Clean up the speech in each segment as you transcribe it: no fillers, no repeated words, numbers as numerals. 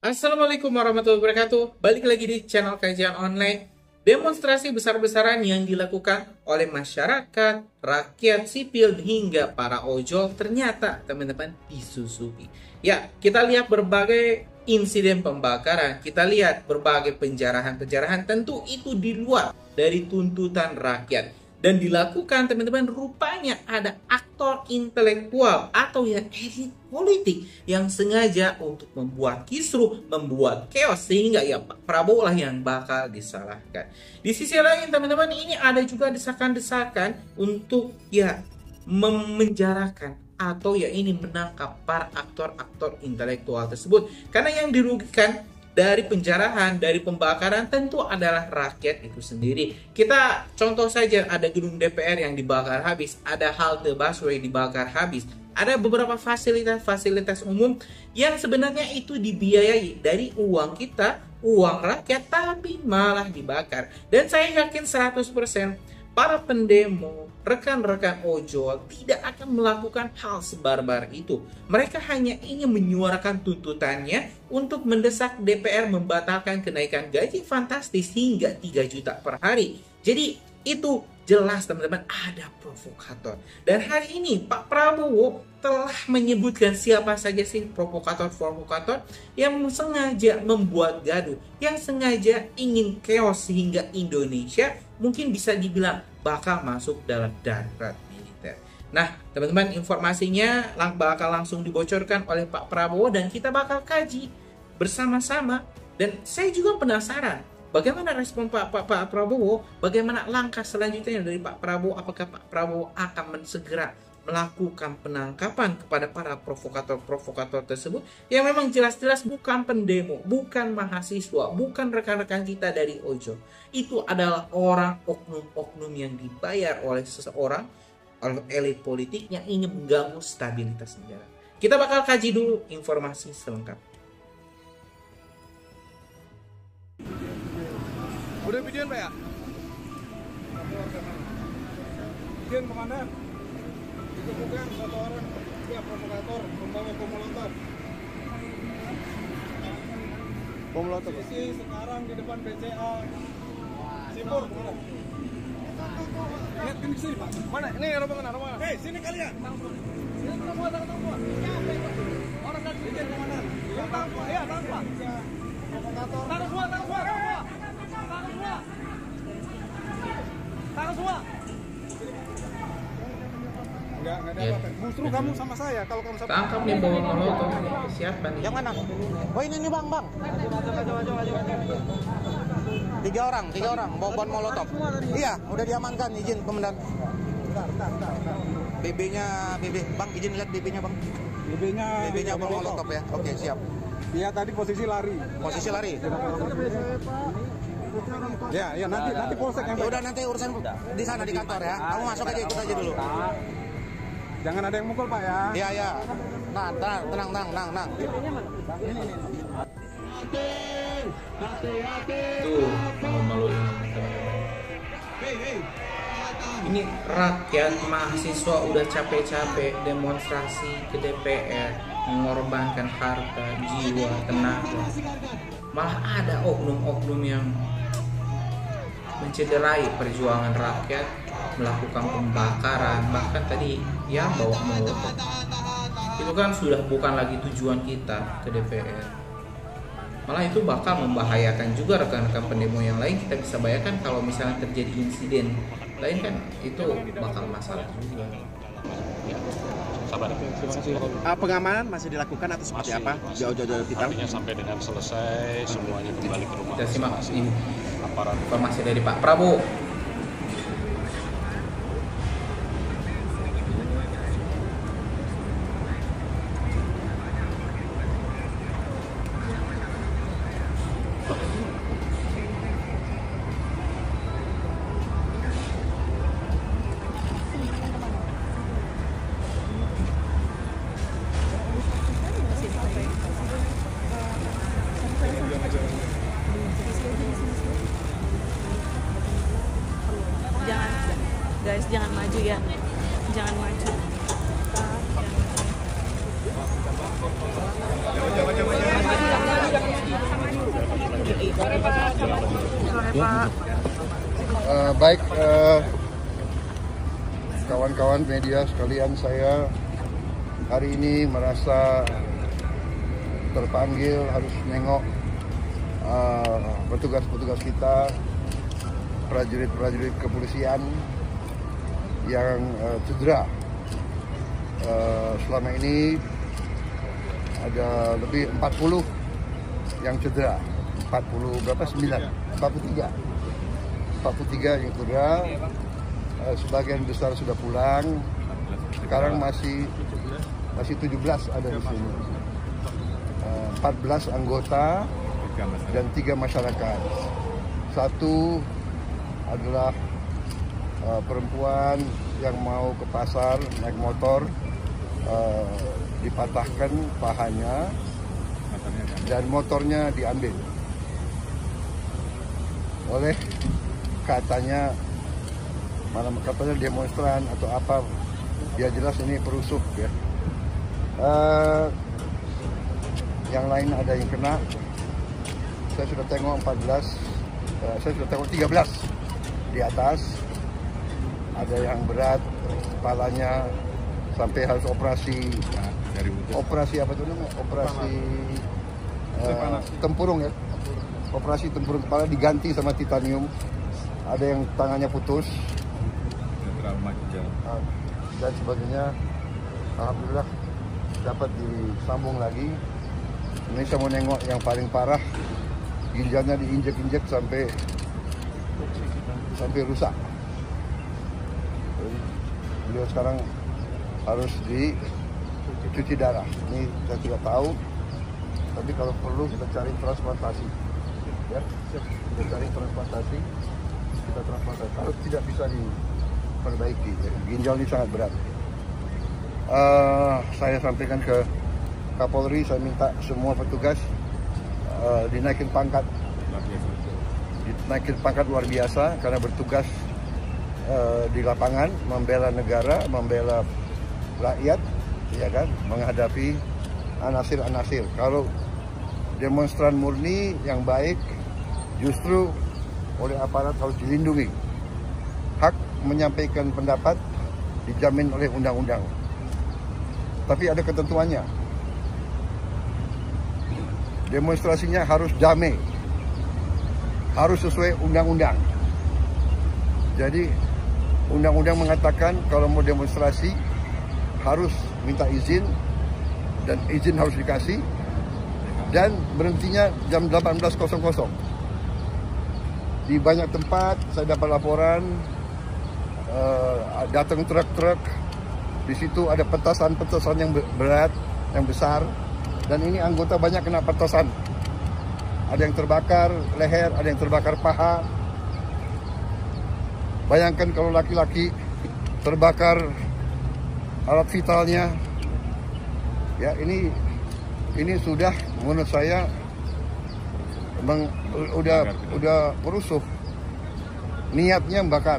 Assalamualaikum warahmatullahi wabarakatuh. Balik lagi di channel kajian online. Demonstrasi besar-besaran yang dilakukan oleh masyarakat, rakyat sipil hingga para ojol ternyata teman-teman disusui. Ya, kita lihat berbagai insiden pembakaran, kita lihat berbagai penjarahan-penjarahan, tentu itu di luar dari tuntutan rakyat. Dan dilakukan teman-teman, rupanya ada aktor intelektual atau yang elit politik yang sengaja untuk membuat kisruh, membuat chaos, sehingga ya Pak Prabowo lah yang bakal disalahkan. Di sisi lain teman-teman, ini ada juga desakan-desakan untuk ya memenjarakan atau ya ini menangkap para aktor-aktor intelektual tersebut, karena yang dirugikan dari penjarahan, dari pembakaran tentu adalah rakyat itu sendiri. Kita contoh saja, ada gedung DPR yang dibakar habis, ada halte busway dibakar habis, ada beberapa fasilitas-fasilitas umum yang sebenarnya itu dibiayai dari uang kita, uang rakyat, tapi malah dibakar. Dan saya yakin 100% para pendemo, rekan-rekan ojol tidak akan melakukan hal sebarbar itu. Mereka hanya ingin menyuarakan tuntutannya untuk mendesak DPR membatalkan kenaikan gaji fantastis hingga 3 juta per hari. Jadi itu jelas teman-teman, ada provokator. Dan hari ini Pak Prabowo telah menyebutkan siapa saja sih provokator-provokator yang sengaja membuat gaduh, yang sengaja ingin chaos sehingga Indonesia mungkin bisa dibilang bakal masuk dalam darurat militer. Nah, teman-teman, informasinya bakal langsung dibocorkan oleh Pak Prabowo dan kita bakal kaji bersama-sama. Dan saya juga penasaran, bagaimana respon Pak Prabowo, bagaimana langkah selanjutnya dari Pak Prabowo, apakah Pak Prabowo akan segera melakukan penangkapan kepada para provokator-provokator tersebut yang memang jelas-jelas bukan pendemo, bukan mahasiswa, bukan rekan-rekan kita dari ojol. Itu adalah orang oknum-oknum yang dibayar oleh seseorang, oleh elit politik yang ingin mengganggu stabilitas negara. Kita bakal kaji dulu informasi selengkapnya. Udah videoin Pak ya? Videoin komandan. Ditemukan satu orang dia provokator membawa bom molotov. Bom molotov. Posisi sekarang di depan BCA Sipur. Lihat ke sini Pak. Mana? Ini rombongan mana? Hei, sini kalian. Sini semua, semua. Orang kan bikin komandan. Tangkap semua, ya tangkap. Provokator. Tangkap semua, tangkap semua. Tangkap semua. Tangkap semua. Enggak ada apa-apa. Justru kamu sama saya. Kalau kamu sama Tangkap nih bawa molotov. Siapa nih? Yang mana? Oh ini nih bang. Maju. Tiga orang bawa bom molotov. Iya, udah diamankan, izin komandan. BB-nya, bang, izin lihat BB-nya bang. BB-nya bom molotov ya. Oke, siap. Iya tadi posisi lari. Ya nanti polsek yang. Ya udah nanti urusan di sana di kantor ya. Kamu masuk aja, ikut aja dulu. Jangan ada yang mukul Pak ya. Iya. Nah, tenang. Tuh, malu-maluin. Ini rakyat mahasiswa udah capek-capek demonstrasi ke DPR, mengorbankan harta, jiwa, tenaga. Malah ada oknum-oknum yang mencederai perjuangan rakyat, melakukan pembakaran, bahkan tadi ya bawa molotov. Itu kan sudah bukan lagi tujuan kita ke DPR. Malah itu bakal membahayakan juga rekan-rekan pendemo yang lain. Kita bisa bayangkan kalau misalnya terjadi insiden lain kan itu bakal masalah juga. Sabar. Pengamanan masih dilakukan atau seperti apa? Jauh-jauh kita. Artinya sampai dengan selesai semuanya kembali ke rumah. Kita simak Aparat informasi dari Pak Prabowo. Guys, jangan maju ya, jangan maju. Jangan. Pak. Baik, kawan-kawan media sekalian, saya hari ini merasa terpanggil harus nengok petugas-petugas kita, prajurit-prajurit kepolisian yang cedera. Selama ini ada lebih 40 yang cedera. 40 berapa? 9? 43 yang cedera. Sebagian besar sudah pulang. Sekarang masih 17 ada di sini. 14 anggota dan 3 masyarakat. Satu adalah perempuan yang mau ke pasar naik motor, dipatahkan pahanya dan motornya diambil oleh katanya demonstran atau apa, ya jelas ini perusuh ya. Yang lain ada yang kena, saya sudah tengok 14, saya sudah tengok 13 di atas, ada yang berat, kepalanya sampai harus operasi apa itu namanya, operasi tempurung ya, operasi tempurung kepala diganti sama titanium, ada yang tangannya putus dan sebagainya. Alhamdulillah dapat disambung lagi. Ini saya mau nengok yang paling parah, ginjalnya diinjek-injek sampai rusak. Beliau sekarang harus dicuci darah. Ini saya tidak tahu, tapi kalau perlu kita cari transplantasi. Ya, kita cari transplantasi, kalau tidak bisa diperbaiki. Ya. Ginjal ini sangat berat. Saya sampaikan ke Kapolri, saya minta semua petugas dinaikin pangkat. Dinaikin pangkat luar biasa karena bertugas di lapangan, membela negara, membela rakyat, ya kan, menghadapi anasir-anasir. Kalau demonstran murni yang baik, justru oleh aparat harus dilindungi. Hak menyampaikan pendapat dijamin oleh undang-undang. Tapi ada ketentuannya. Demonstrasinya harus damai, harus sesuai undang-undang. Jadi undang-undang mengatakan kalau mau demonstrasi harus minta izin, dan izin harus dikasih, dan berhentinya jam 18.00. Di banyak tempat saya dapat laporan datang truk-truk, di situ ada petasan-petasan yang berat, yang besar, dan ini anggota banyak kena petasan. Ada yang terbakar leher, ada yang terbakar paha. Bayangkan kalau laki-laki terbakar alat vitalnya. Ya, ini sudah menurut saya udah perusuh. Niatnya membakar.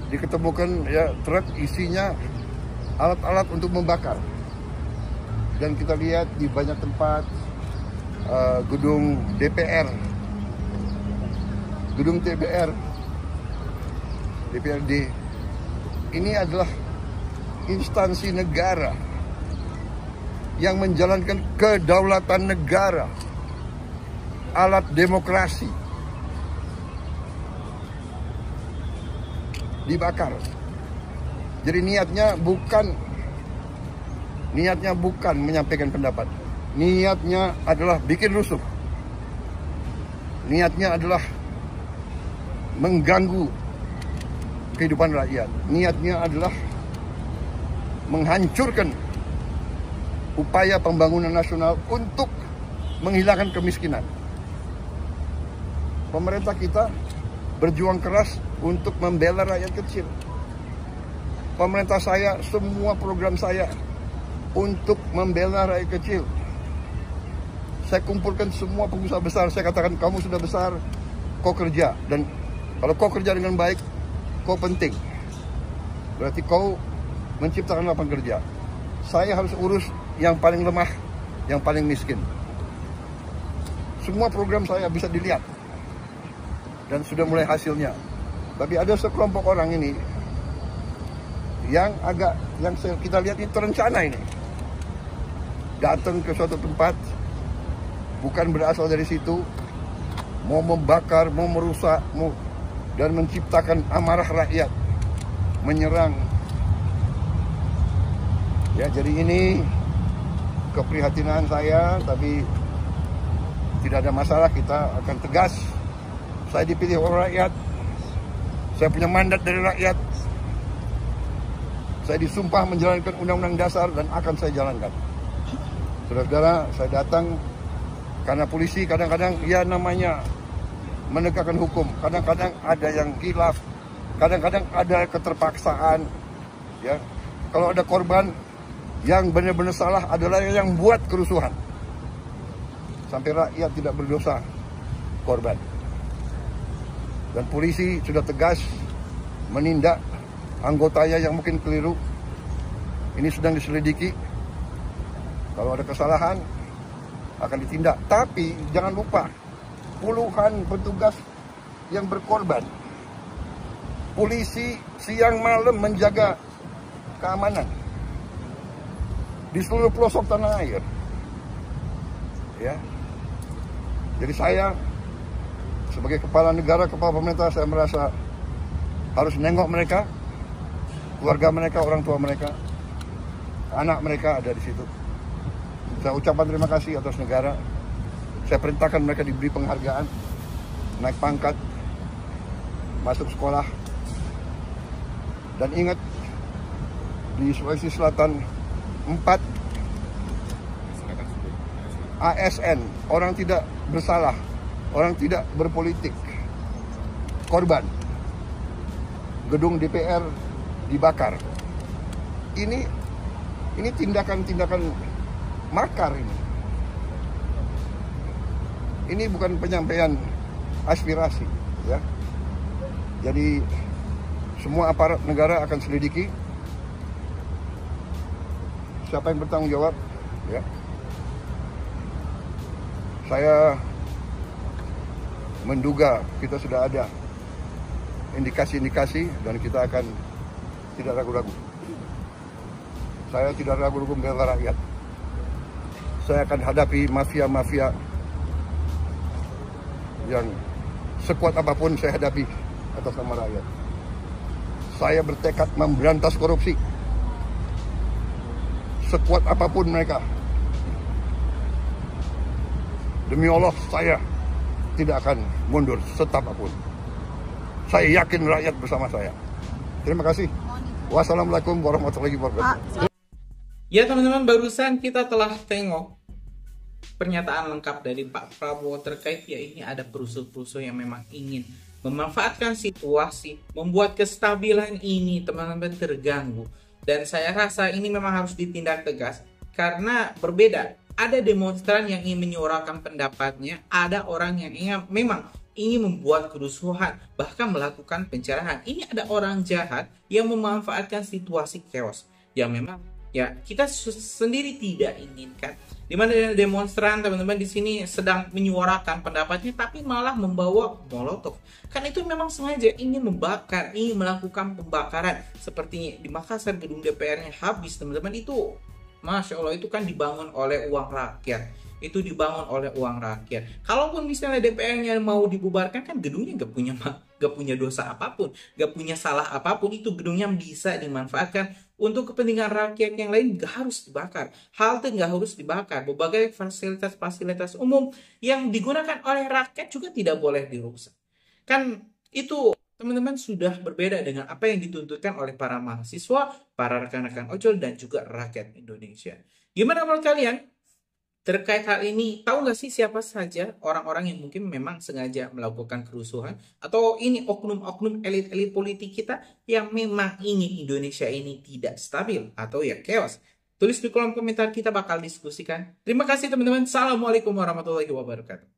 Diketemukan ya truk isinya alat-alat untuk membakar. Dan kita lihat di banyak tempat, gedung DPR, gedung TBR, DPRD, ini adalah instansi negara yang menjalankan kedaulatan negara, alat demokrasi, dibakar. Jadi niatnya bukan menyampaikan pendapat. Niatnya adalah bikin rusuh. Niatnya adalah mengganggu kehidupan rakyat. Niatnya adalah menghancurkan upaya pembangunan nasional untuk menghilangkan kemiskinan. Pemerintah kita berjuang keras untuk membela rakyat kecil. Pemerintah saya, semua program saya untuk membela rakyat kecil. Saya kumpulkan semua pengusaha besar, saya katakan kamu sudah besar, kau kerja. Dan kalau kau kerja dengan baik, kau penting. Berarti kau menciptakan lapangan kerja. Saya harus urus yang paling lemah, yang paling miskin. Semua program saya bisa dilihat. dan sudah mulai hasilnya. Tapi ada sekelompok orang ini yang kita lihat ini terencana ini. Datang ke suatu tempat, bukan berasal dari situ, mau membakar, mau merusak, dan menciptakan amarah rakyat, menyerang. Ya, jadi ini keprihatinan saya, tapi tidak ada masalah, kita akan tegas. Saya dipilih oleh rakyat, saya punya mandat dari rakyat, saya disumpah menjalankan Undang-Undang Dasar dan akan saya jalankan. Saudara-saudara, saya datang karena polisi kadang-kadang ya namanya menegakkan hukum, kadang-kadang ada yang khilaf, kadang-kadang ada keterpaksaan. Ya, kalau ada korban, yang benar-benar salah adalah yang buat kerusuhan. Sampai rakyat tidak berdosa, korban. Dan polisi sudah tegas menindak anggotanya yang mungkin keliru. Ini sedang diselidiki. Kalau ada kesalahan akan ditindak. Tapi jangan lupa, puluhan petugas yang berkorban. Polisi siang malam menjaga keamanan di seluruh pelosok tanah air. Ya. Jadi saya sebagai kepala negara, kepala pemerintah, saya merasa harus nengok mereka, keluarga mereka, orang tua mereka, anak mereka ada di situ. Saya ucapkan terima kasih atas negara. Saya perintahkan mereka diberi penghargaan, naik pangkat, masuk sekolah. Dan ingat, di Sulawesi Selatan 4 ASN, orang tidak bersalah, orang tidak berpolitik, korban. Gedung DPR dibakar. Ini tindakan-tindakan makar ini. Ini bukan penyampaian aspirasi, ya. Jadi semua aparat negara akan selidiki siapa yang bertanggung jawab, ya. Saya menduga kita sudah ada indikasi-indikasi dan kita akan tidak ragu-ragu. Saya tidak ragu-ragu membela rakyat. Saya akan hadapi mafia-mafia yang sekuat apapun saya hadapi atas nama rakyat. Saya bertekad memberantas korupsi. Sekuat apapun mereka. Demi Allah, saya tidak akan mundur setapapun. Saya yakin rakyat bersama saya. Terima kasih. Wassalamualaikum warahmatullahi wabarakatuh. Ya teman-teman, barusan kita telah tengok pernyataan lengkap dari Pak Prabowo terkait ya ini ada perusuh-perusuh yang memang ingin memanfaatkan situasi, membuat kestabilan ini teman-teman terganggu. Dan saya rasa ini memang harus ditindak tegas karena berbeda. Ada demonstran yang ingin menyuarakan pendapatnya, ada orang yang memang ingin membuat kerusuhan, bahkan melakukan pencerahan. Ini ada orang jahat yang memanfaatkan situasi chaos yang memang ya kita sendiri tidak inginkan. Di mana demonstran teman-teman di sini sedang menyuarakan pendapatnya tapi malah membawa molotov. Kan itu memang sengaja ingin membakar, ingin melakukan pembakaran. Seperti di Makassar gedung DPR-nya habis teman-teman, itu Masya Allah, itu kan dibangun oleh uang rakyat. Itu dibangun oleh uang rakyat. Kalaupun misalnya DPR-nya mau dibubarkan, kan gedungnya gak punya dosa apapun, gak punya salah apapun. Itu gedungnya bisa dimanfaatkan untuk kepentingan rakyat yang lain, gak harus dibakar. Halte gak harus dibakar. Berbagai fasilitas-fasilitas umum yang digunakan oleh rakyat juga tidak boleh dirusak. Kan itu teman-teman sudah berbeda dengan apa yang dituntutkan oleh para mahasiswa, para rekan-rekan ojol, dan juga rakyat Indonesia. Gimana menurut kalian terkait hal ini? Tahu nggak sih siapa saja orang-orang yang mungkin memang sengaja melakukan kerusuhan? Atau ini oknum-oknum elit-elit politik kita yang memang ingin Indonesia ini tidak stabil atau ya chaos? Tulis di kolom komentar, kita bakal diskusikan. Terima kasih teman-teman. Assalamualaikum warahmatullahi wabarakatuh.